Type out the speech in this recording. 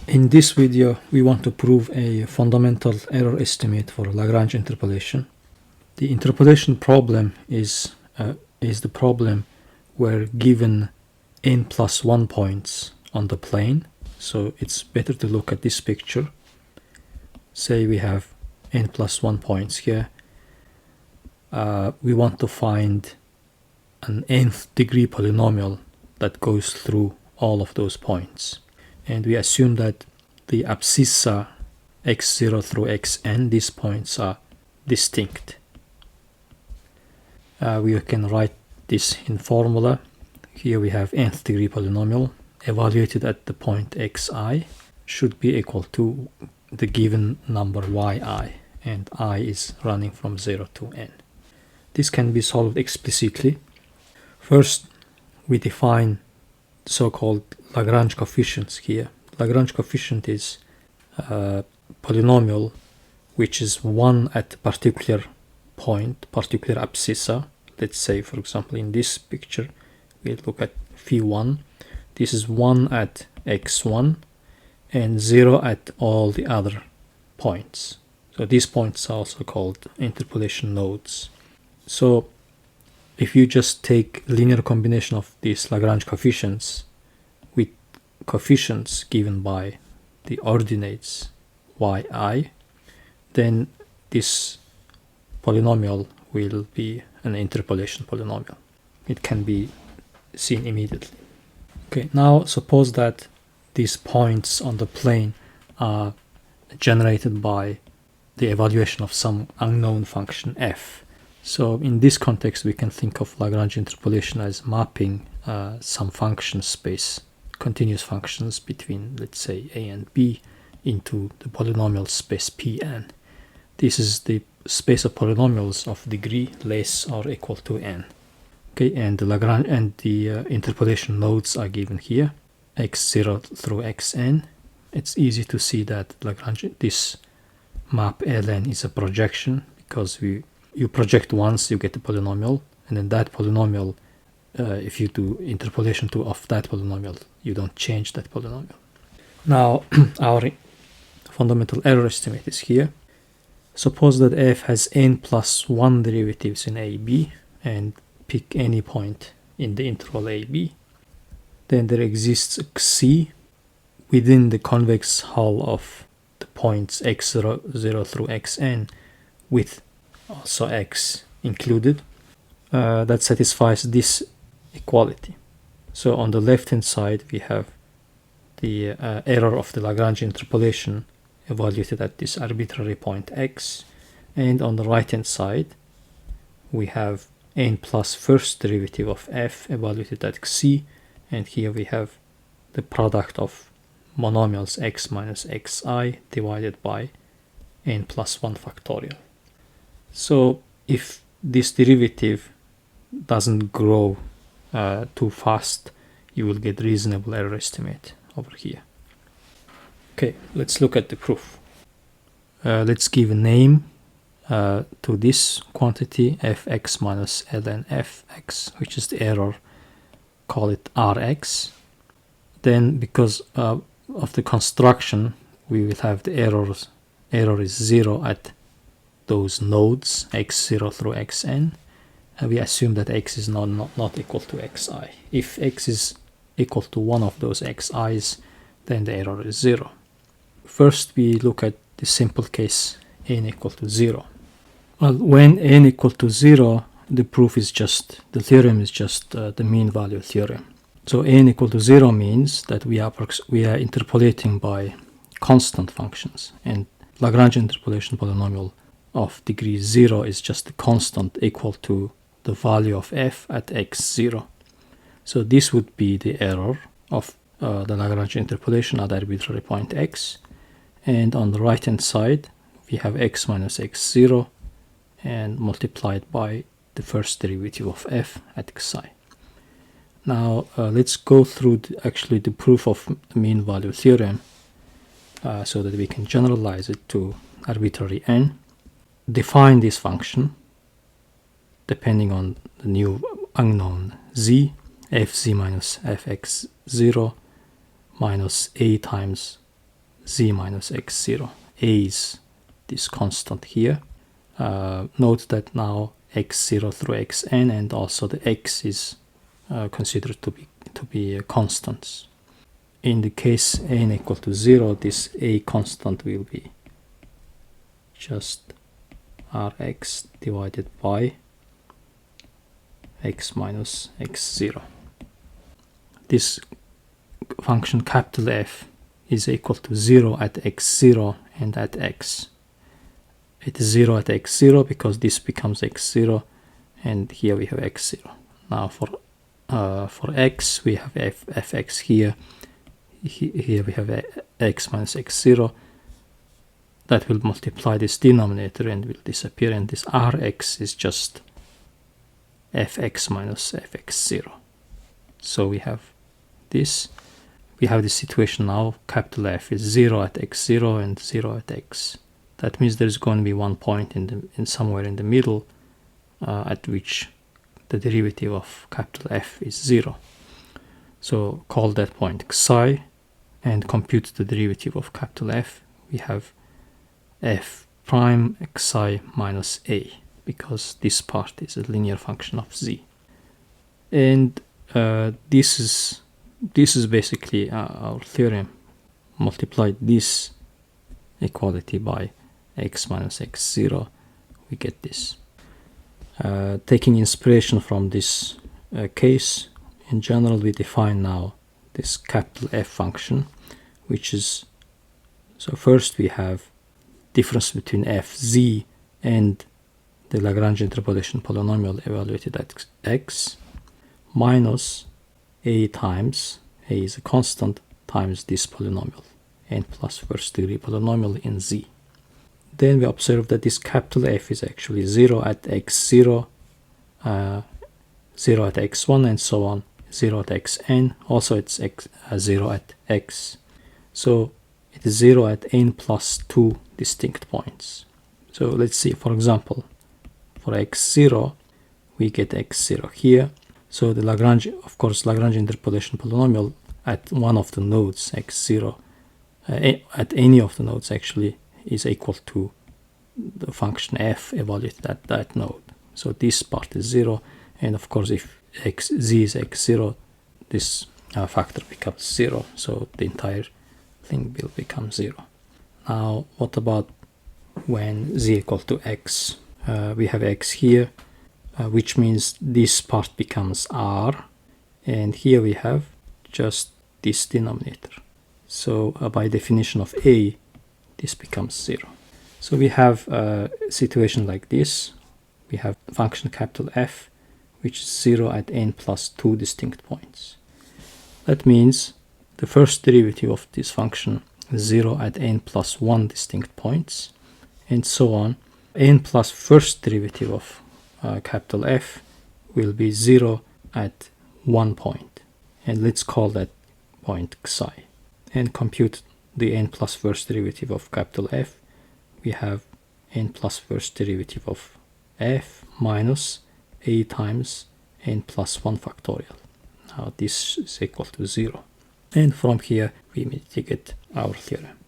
In this video, we want to prove a fundamental error estimate for Lagrange interpolation. The interpolation problem is the problem where given n+1 points on the plane. So it's better to look at this picture. Say we have n+1 points here. We want to find an nth degree polynomial that goes through all of those points. And we assume that the abscissa x0 through xn, these points are distinct. We can write this in formula. Here we have nth degree polynomial evaluated at the point xi should be equal to the given number yi, and I is running from 0 to n. This can be solved explicitly. First, we define so-called Lagrange coefficients here. Lagrange coefficient is a polynomial which is 1 at a particular point, particular abscissa. Let's say, for example, in this picture, we look at phi1. This is 1 at x1 and 0 at all the other points. So these points are also called interpolation nodes. So if you just take linear combination of these Lagrange coefficients with coefficients given by the ordinates yi, then this polynomial will be an interpolation polynomial. It can be seen immediately. Okay, now suppose that these points on the plane are generated by the evaluation of some unknown function f. So in this context, we can think of Lagrange interpolation as mapping some function space, continuous functions between, let's say, a and b into the polynomial space Pn. This is the space of polynomials of degree less or equal to n. Okay, and the Lagrange and the interpolation nodes are given here, x0 through xn. It's easy to see that Lagrange, this map Ln is a projection, because you project once, you get a polynomial, and then that polynomial, if you do interpolation of that polynomial, you don't change that polynomial. Now, our fundamental error estimate is here. Suppose that f has n+1 derivatives in ab, and pick any point in the interval ab. Then there exists xc within the convex hull of the points x0 through xn with also x included, that satisfies this equality. So on the left hand side we have the error of the Lagrange interpolation evaluated at this arbitrary point x, and on the right hand side we have n plus first derivative of f evaluated at xc, and here we have the product of monomials x minus xi divided by n+1 factorial. So if this derivative doesn't grow too fast, you will get reasonable error estimate over here. Okay, let's look at the proof. Let's give a name to this quantity fx minus ln fx, which is the error. Call it rx. Then, because of the construction, we will have the error is 0 at those nodes x0 through xn, and we assume that x is not equal to xi. If x is equal to one of those xi's, then the error is 0. First, we look at the simple case n equal to 0. Well, when n equal to 0, the theorem is just the mean value theorem. So n equal to 0 means that we are interpolating by constant functions, and Lagrange interpolation polynomial of degree 0 is just the constant equal to the value of f at x0. So this would be the error of the Lagrange interpolation at arbitrary point x, and on the right hand side we have x minus x0 and multiplied by the first derivative of f at xi. Now let's go through the proof of the mean value theorem so that we can generalize it to arbitrary n. Define this function depending on the new unknown z, fz minus fx0 minus a times z minus x0. A is this constant here. Note that now x0 through xn and also the x is considered to be constants. In the case n equal to 0, this a constant will be just rx divided by x minus x0. This function capital F is equal to 0 at x0 and at x. It is 0 at x0 because this becomes x0, and here we have x0. Now for x we have fx here. Here we have x minus x0. That will multiply this denominator and will disappear, and this rx is just fx minus fx0. So we have this. We have this situation now. Capital F is 0 at x0 and 0 at x. That means there's going to be one point in somewhere in the middle at which the derivative of capital F is 0. So call that point xi and compute the derivative of capital F. We have f prime xi minus a, because this part is a linear function of z. And this is basically our theorem. Multiply this equality by x minus x0, we get this. Taking inspiration from this case, in general we define now this capital F function, which is, so first we have difference between fz and the Lagrange interpolation polynomial evaluated at x, minus a times, a is a constant, times this polynomial, n plus first degree polynomial in z. Then we observe that this capital F is actually 0 at x0, 0 at x1, and so on, 0 at xn, also it's 0 at x. So it is 0 at n plus 2 distinct points. So let's see, for example, for x0, we get x0 here. So the Lagrange, of course, Lagrange interpolation polynomial at one of the nodes, x0, at any of the nodes actually, is equal to the function f evaluated at that node. So this part is 0, and of course if z is x0, this factor becomes 0, so the entire thing will become 0. Now what about when z equal to x? We have x here, which means this part becomes r, and here we have just this denominator. So by definition of a, this becomes 0. So we have a situation like this. We have function capital F, which is 0 at n plus 2 distinct points. That means the first derivative of this function is 0 at n plus 1 distinct points, and so on. N plus first derivative of capital F will be 0 at 1 point, and let's call that point xi, and compute the n plus first derivative of capital F. We have n plus first derivative of f minus a times n plus 1 factorial. Now this is equal to 0, and from here we immediately get our theorem.